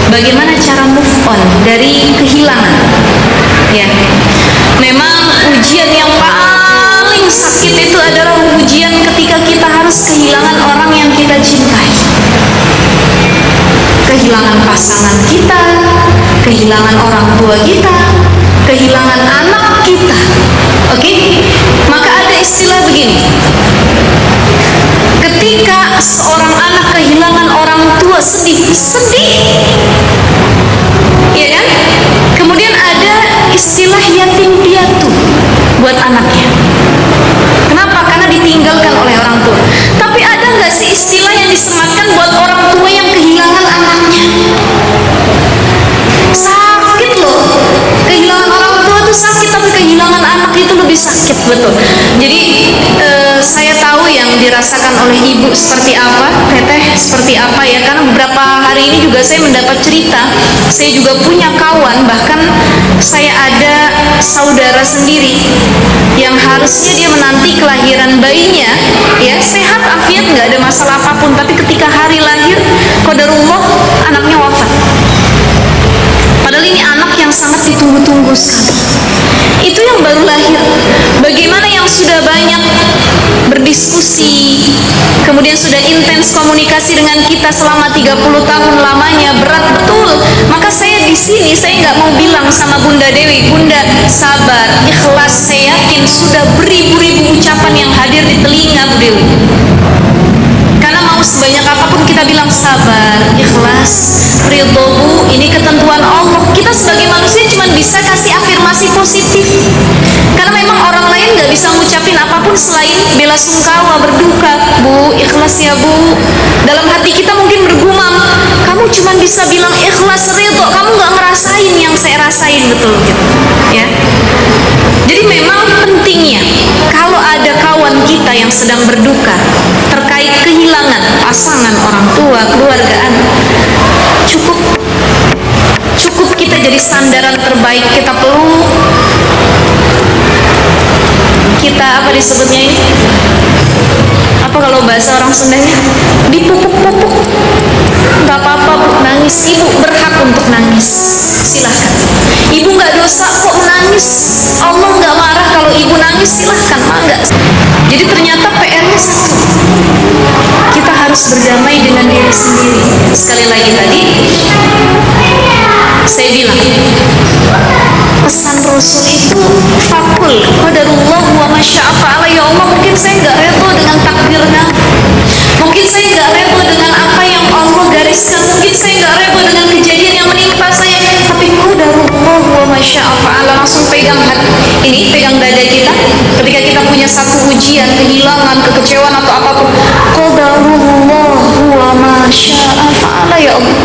bagaimana cara move on dari kehilangan. Ya, memang ujian yang paling sakit itu adalah ujian ketika kita harus kehilangan orang yang kita cintai. Kehilangan pasangan kita, kehilangan orang tua kita, kehilangan anak kita. Oke? Maka ada istilah begini. Ketika seorang anak kehilangan orang tua, sedih. Ya kan? Kemudian ada istilah yatim piatu buat anaknya. Kenapa? Karena ditinggalkan oleh orang tua. Tapi ada nggak sih istilah yang disematkan buat orang tua yang kehilangan anaknya? Sakit loh. Kehilangan orang tua itu sakit, tapi kehilangan anak itu lebih sakit, betul. Jadi saya tahu yang dirasakan oleh ibu seperti apa, teteh seperti apa ya. Karena beberapa hari ini juga saya mendapat cerita. Saya juga punya kawan, bahkan saya ada saudara sendiri yang harusnya dia menanti kelahiran bayinya, ya sehat afiat, nggak ada masalah apapun. Tapi ketika hari lahir, qadarullah anaknya wafat. Padahal ini anak yang sangat ditunggu-tunggu sekali. Itu yang baru lahir. Bagaimana yang sudah banyak berdiskusi, kemudian sudah intens komunikasi dengan kita selama 30 tahun lamanya, berat betul. Maka saya di sini saya nggak mau bilang sama Bunda Dewi, Bunda sabar, ikhlas. Saya yakin sudah beribu-ribu ucapan yang hadir di telinga Bu Dewi. Karena mau sebanyak apapun kita bilang sabar, ikhlas, ridho Bu, ini ketentuan Allah. Kita sebagai manusia cuma bisa kasih afirmasi positif. Karena memang orang lain nggak bisa ngucapin apapun selain bela sungkawa, berduka. Bu, ikhlas ya Bu. Dalam hati kita mungkin bergumam, kamu cuma bisa bilang ikhlas, ridho, kamu nggak ngerasain yang saya rasain, betul gitu. Ya. Jadi memang pentingnya kalau ada kawan kita yang sedang berduka terkait kehilangan pasangan, orang tua, keluarga, anak, cukup kita jadi sandaran terbaik. Kita peluk, kita apa disebutnya ini? Apa kalau bahasa orang Sundanya? Dipupuk-pupuk. Gak apa-apa Bu, nangis. Ibu berhak untuk nangis. Silahkan. Ibu gak dosa kok menangis. Allah gak marah kalau ibu nangis. Silahkan, enggak. Jadi ternyata PR-nya satu. Kita harus berdamai dengan diri sendiri. Sekali lagi tadi saya bilang, pesan Rasul itu fakul qadarullah wa masya'afa'ala. Ya Allah, mungkin saya nggak redho dengan takdirnya, mungkin saya nggak redho dengan apa yang Allah gariskan, mungkin saya nggak redho dengan kejadian yang menimpa saya, tapi qadarullah wa masya'afa'ala. Langsung pegang hati ini, pegang dada kita ketika kita punya satu ujian, kehilangan, kekecewaan atau apapun. Qadarullah wa masya'afa'ala. Ya Allah,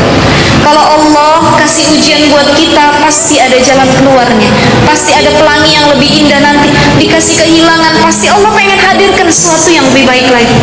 kalau Allah kasih ujian buat kita, pasti ada jalan keluarnya, pasti ada pelangi yang lebih indah nanti. Dikasih kehilangan, pasti Allah pengen hadirkan sesuatu yang lebih baik lagi.